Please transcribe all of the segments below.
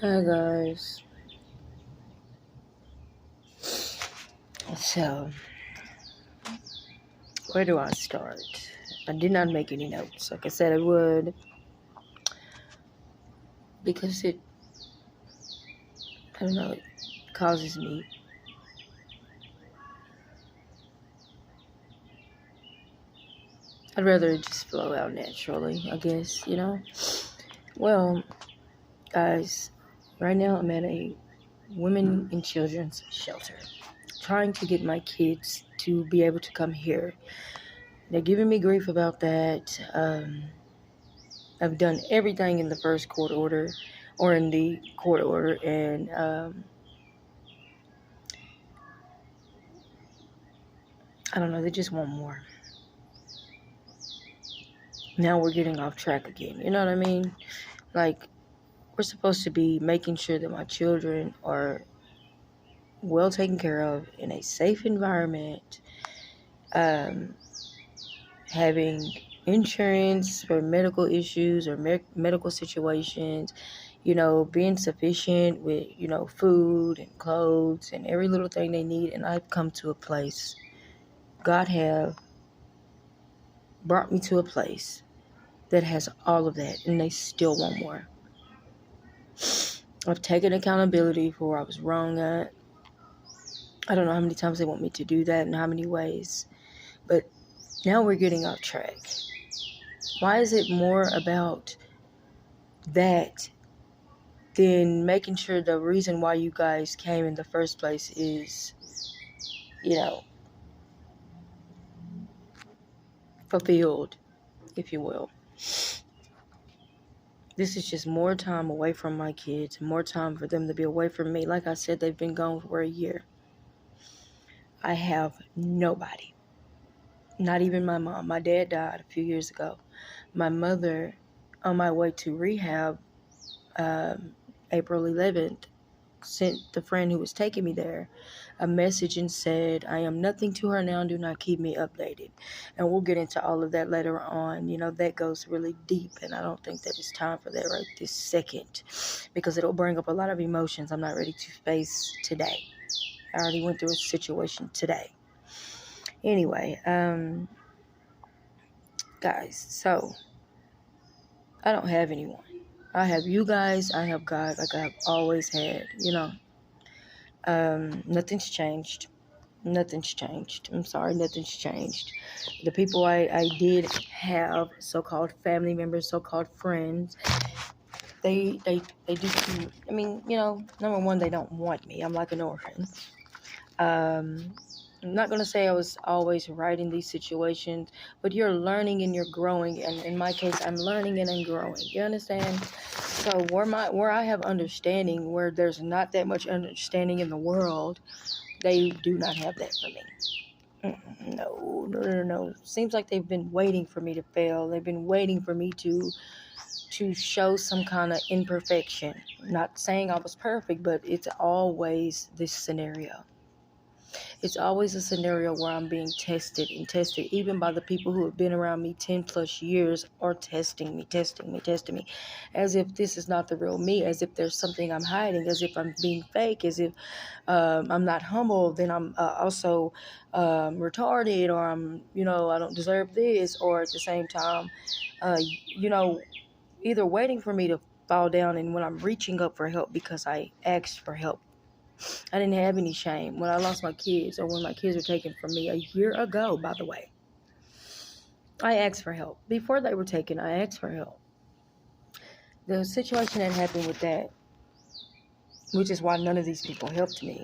Hi guys. So, where do I start? I did not make any notes. Like I said, I would because I don't know, it causes me. I'd rather it just flow out naturally, I guess. Well, guys, right now I'm at a women and children's shelter, trying to get my kids to be able to come here. They're giving me grief about that. I've done everything in the first court order or in the court order, and I don't know, they just want more. Now we're getting off track again. You know what I mean? Like, we're supposed to be making sure that my children are well taken care of in a safe environment, um, having insurance for medical issues or medical situations, being sufficient with, food and clothes and every little thing they need. And I've come to a place, God have brought me to a place that has all of that, and they still want more. I've taken accountability for where I was wrong at. I don't know how many times they want me to do that and how many ways. But now we're getting off track. Why is it more about that than making sure the reason why you guys came in the first place is, you know, fulfilled, if you will? This is just more time away from my kids, more time for them to be away from me. Like I said, they've been gone for a year. I have nobody. Not even my mom. My dad died a few years ago. My mother, on my way to rehab, April 11th, sent the friend who was taking me there a message and said, I am nothing to her now. Do not keep me updated. And we'll get into all of that later on. That goes really deep, and I don't think that it's time for that right this second because it'll bring up a lot of emotions I'm not ready to face today. I already went through a situation today. Anyway, guys, so I don't have anyone. I have you guys, I have God, like I have always had, Nothing's changed. Nothing's changed. I'm sorry, nothing's changed. The people I did have, so-called family members, so-called friends, they do, number one, they don't want me. I'm like an orphan. Um, I'm not going to say I was always right in these situations, but you're learning and you're growing. And in my case, I'm learning and I'm growing. You understand? So where I have understanding, where there's not that much understanding in the world, they do not have that for me. No. Seems like they've been waiting for me to fail. They've been waiting for me to show some kind of imperfection. Not saying I was perfect, but it's always this scenario. It's always a scenario where I'm being tested and tested, even by the people who have been around me 10 plus years are testing me, as if this is not the real me, as if there's something I'm hiding, as if I'm being fake, as if I'm not humble, then I'm also retarded, or I don't deserve this, or at the same time, you know, either waiting for me to fall down and when I'm reaching up for help because I asked for help. I didn't have any shame. When I lost my kids or when my kids were taken from me a year ago, by the way, I asked for help. Before they were taken, I asked for help. The situation that happened with that, which is why none of these people helped me,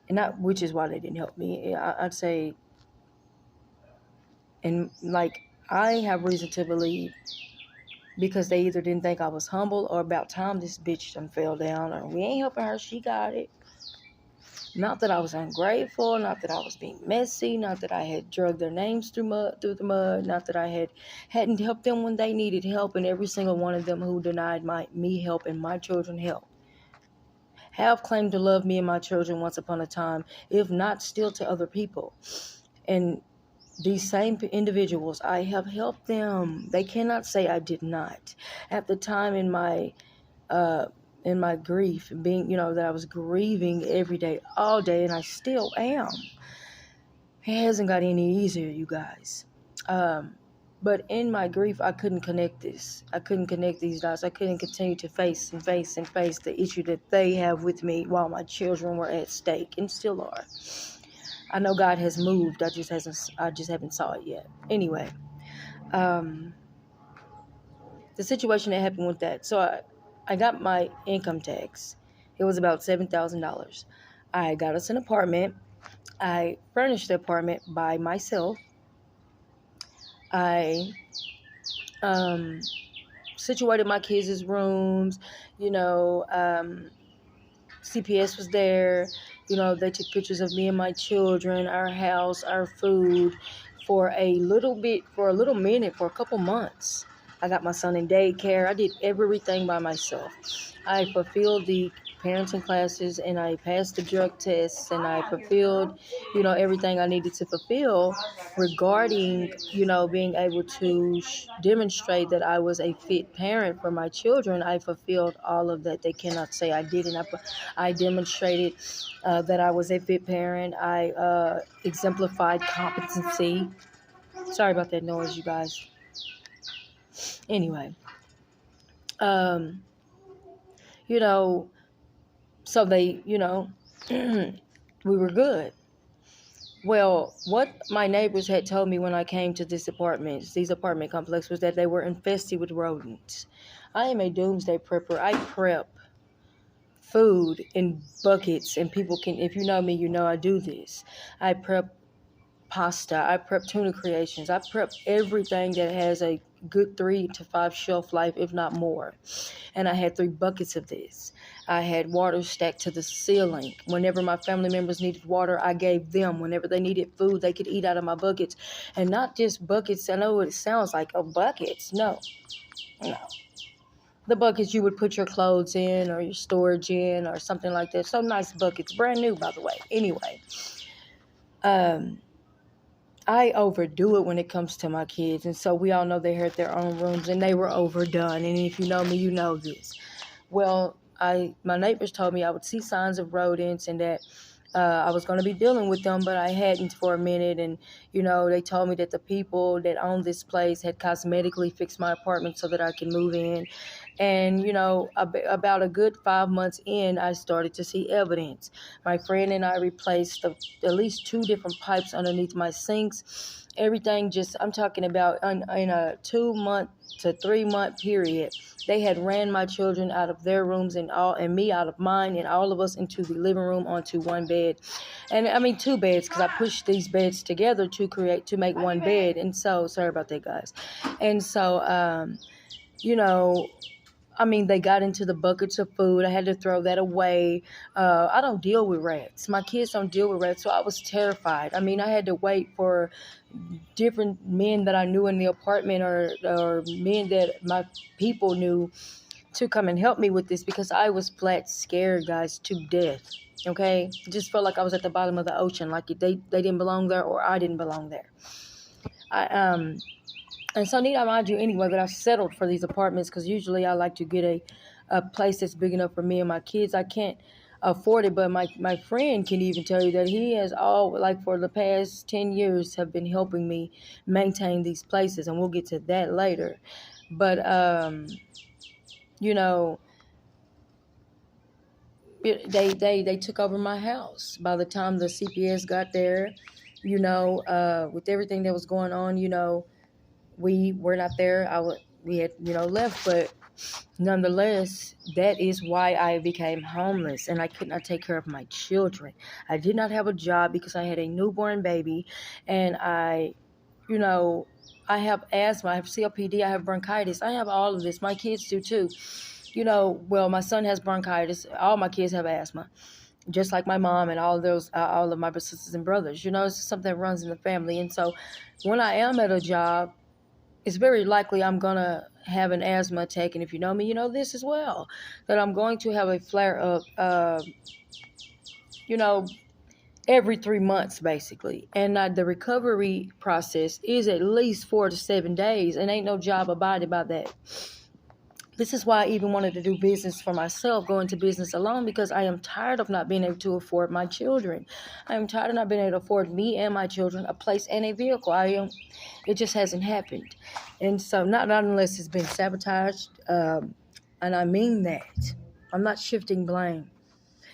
and not which is why they didn't help me, I'd say, and like, I have reason to believe because they either didn't think I was humble or about time this bitch done fell down, or we ain't helping her, she got it. Not that I was ungrateful, not that I was being messy, not that I had dragged their names through the mud, not that I hadn't helped them when they needed help, and every single one of them who denied me help and my children help have claimed to love me and my children once upon a time, if not still to other people. And these same individuals, I have helped them. They cannot say I did not. At the time in my in my grief, being, that I was grieving every day, all day, and I still am. It hasn't got any easier, you guys. But in my grief, I couldn't connect this. I couldn't connect these dots. I couldn't continue to face the issue that they have with me while my children were at stake and still are. I know God has moved. I just haven't saw it yet. Anyway, the situation that happened with that. So I got my income tax. It was about $7,000. I got us an apartment. I furnished the apartment by myself. I situated my kids' rooms. CPS was there. They took pictures of me and my children, our house, our food for a little minute, for a couple months. I got my son in daycare. I did everything by myself. I fulfilled the parenting classes, and I passed the drug tests, and I fulfilled, everything I needed to fulfill regarding, being able to demonstrate that I was a fit parent for my children. I fulfilled all of that. They cannot say I didn't. I demonstrated that I was a fit parent. I exemplified competency. Sorry about that noise, you guys. Anyway, so they, we were good. Well, what my neighbors had told me when I came to these apartment complex, was that they were infested with rodents. I am a doomsday prepper. I prep food in buckets, and people can, if you know me, I do this. I prep pasta. I prep tuna creations. I prep everything that has a good 3 to 5 shelf life, if not more. And I had 3 buckets of this. I had water stacked to the ceiling. Whenever my family members needed water, I gave them. Whenever they needed food, they could eat out of my buckets. And not just buckets. I know what it sounds like, buckets. No. The buckets you would put your clothes in, or your storage in, or something like that. So nice buckets. Brand new, by the way. Anyway. I overdo it when it comes to my kids. And so we all know they had their own rooms, and they were overdone. And if you know me, you know this. Well, my neighbors told me I would see signs of rodents, and that I was going to be dealing with them, but I hadn't for a minute. And, they told me that the people that owned this place had cosmetically fixed my apartment so that I can move in. And, about a good 5 months in, I started to see evidence. My friend and I replaced at least 2 different pipes underneath my sinks. Everything I'm talking about in a 2-month to 3-month period. They had ran my children out of their rooms and me out of mine, and all of us into the living room onto one bed. And I mean 2 beds, because I pushed these beds together to make one bed. And so, sorry about that, guys. And so, they got into the buckets of food. I had to throw that away. I don't deal with rats. My kids don't deal with rats, so I was terrified. I had to wait for different men that I knew in the apartment, or men that my people knew, to come and help me with this, because I was flat scared, guys, to death. Okay? It just felt like I was at the bottom of the ocean, like they didn't belong there, or I didn't belong there. And so need I mind you anyway that I settled for these apartments, because usually I like to get a place that's big enough for me and my kids. I can't afford it, but my friend can even tell you that he has for the past 10 years have been helping me maintain these places, and we'll get to that later. But, they took over my house. By the time the CPS got there, with everything that was going on, we were not there. We had, left, but nonetheless, that is why I became homeless, and I could not take care of my children. I did not have a job because I had a newborn baby, and I have asthma, I have COPD, I have bronchitis. I have all of this. My kids do too. My son has bronchitis. All my kids have asthma, just like my mom and all of my sisters and brothers. It's something that runs in the family. And so when I am at a job, it's very likely I'm going to have an asthma attack. And if you know me, you know this as well, that I'm going to have a flare-up, every 3 months, basically. And the recovery process is at least 4 to 7 days, and ain't no job abided by that. This is why I even wanted to do business for myself, go into business alone, because I am tired of not being able to afford my children. I am tired of not being able to afford me and my children a place and a vehicle. It just hasn't happened. And so not unless it's been sabotaged, and I mean that. I'm not shifting blame.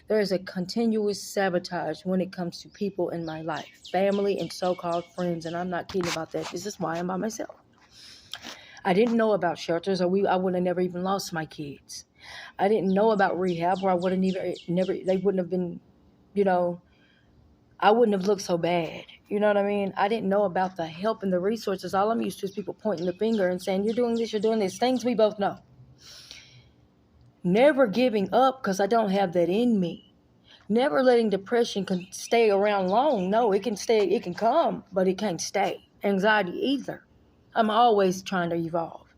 There is a continuous sabotage when it comes to people in my life, family and so-called friends, and I'm not kidding about that. This is why I'm by myself. I didn't know about shelters, or I would have never even lost my kids. I didn't know about rehab, or I would have they wouldn't have been, you know, I wouldn't have looked so bad. You know what I mean? I didn't know about the help and the resources. All I'm used to is people pointing the finger and saying, you're doing this, things we both know. Never giving up, because I don't have that in me. Never letting depression stay around long. No, it can come, but it can't stay. Anxiety either. I'm always trying to evolve.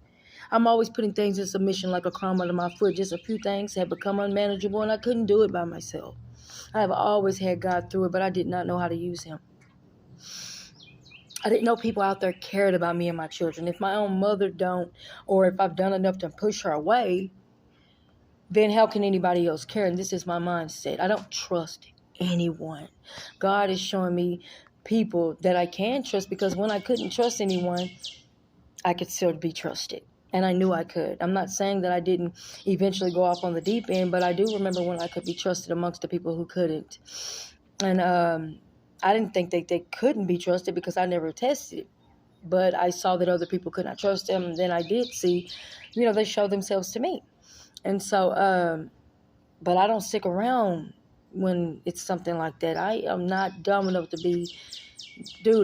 I'm always putting things in submission like a crumb under my foot. Just a few things have become unmanageable, and I couldn't do it by myself. I have always had God through it, but I did not know how to use him. I didn't know people out there cared about me and my children. If my own mother don't, or if I've done enough to push her away, then how can anybody else care? And this is my mindset. I don't trust anyone. God is showing me people that I can trust, because when I couldn't trust anyone, I could still be trusted. And I knew I could. I'm not saying that I didn't eventually go off on the deep end, but I do remember when I could be trusted amongst the people who couldn't. And I didn't think they couldn't be trusted because I never tested. But I saw that other people could not trust them. And then I did see, they show themselves to me. And so, but I don't stick around when it's something like that. I am not dumb enough to be,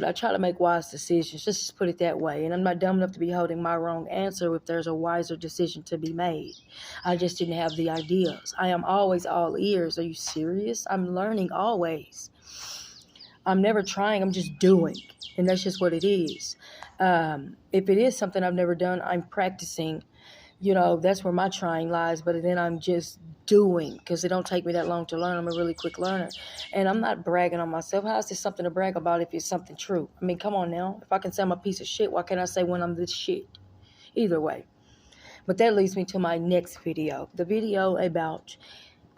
I try to make wise decisions. Just put it that way. And I'm not dumb enough to be holding my wrong answer if there's a wiser decision to be made. I just didn't have the ideas. I am always all ears. Are you serious? I'm learning always. I'm never trying. I'm just doing. And that's just what it is. If it is something I've never done, I'm practicing. That's where my trying lies. But then I'm just doing, because it don't take me that long to learn. I'm a really quick learner. And I'm not bragging on myself. How is this something to brag about if it's something true? I mean, come on now. If I can say I'm a piece of shit, why can't I say when I'm this shit? Either way. But that leads me to my next video. The video about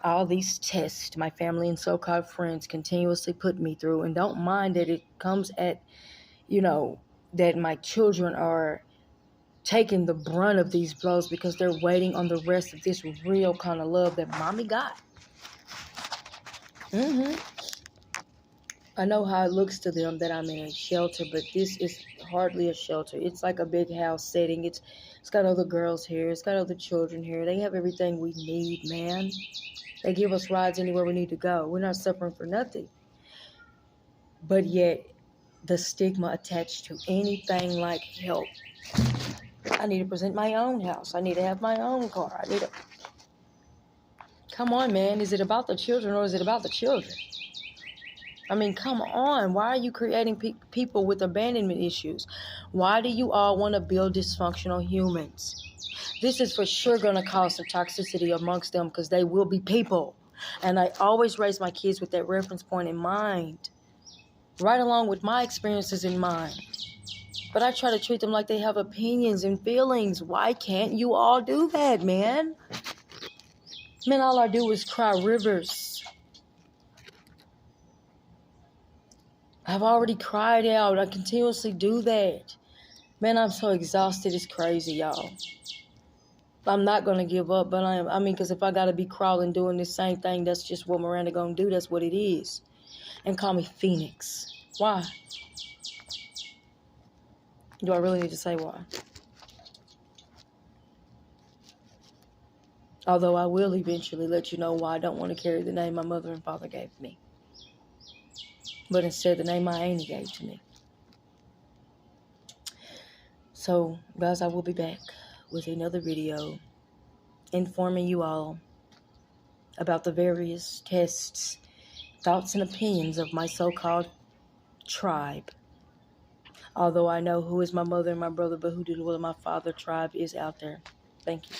all these tests my family and so-called friends continuously put me through. And don't mind that it comes at, that my children are taking the brunt of these blows, because they're waiting on the rest of this real kind of love that mommy got. I know how it looks to them that I'm in a shelter, but this is hardly a shelter. It's like a big house setting. It's got other girls here. It's got other children here. They have everything we need, man. They give us rides anywhere we need to go. We're not suffering for nothing. But yet, the stigma attached to anything like help. I need to present my own house. I need to have my own car. Come on, man. Is it about the children, or is it about the children? I mean, come on. Why are you creating people with abandonment issues? Why do you all want to build dysfunctional humans? This is for sure going to cause some toxicity amongst them, because they will be people. And I always raise my kids with that reference point in mind, right along with my experiences in mind. But I try to treat them like they have opinions and feelings. Why can't you all do that, man? Man, all I do is cry rivers. I've already cried out. I continuously do that. Man, I'm so exhausted. It's crazy, y'all. I'm not going to give up, but because if I got to be crawling doing the same thing, that's just what Miranda going to do. That's what it is. And call me Phoenix. Why? Do I really need to say why? Although I will eventually let you know why I don't want to carry the name my mother and father gave me, but instead the name my auntie gave to me. So, guys, I will be back with another video informing you all about the various tests, thoughts, and opinions of my so-called tribe. Although I know who is my mother and my brother, but who did the will of my father tribe is out there. Thank you.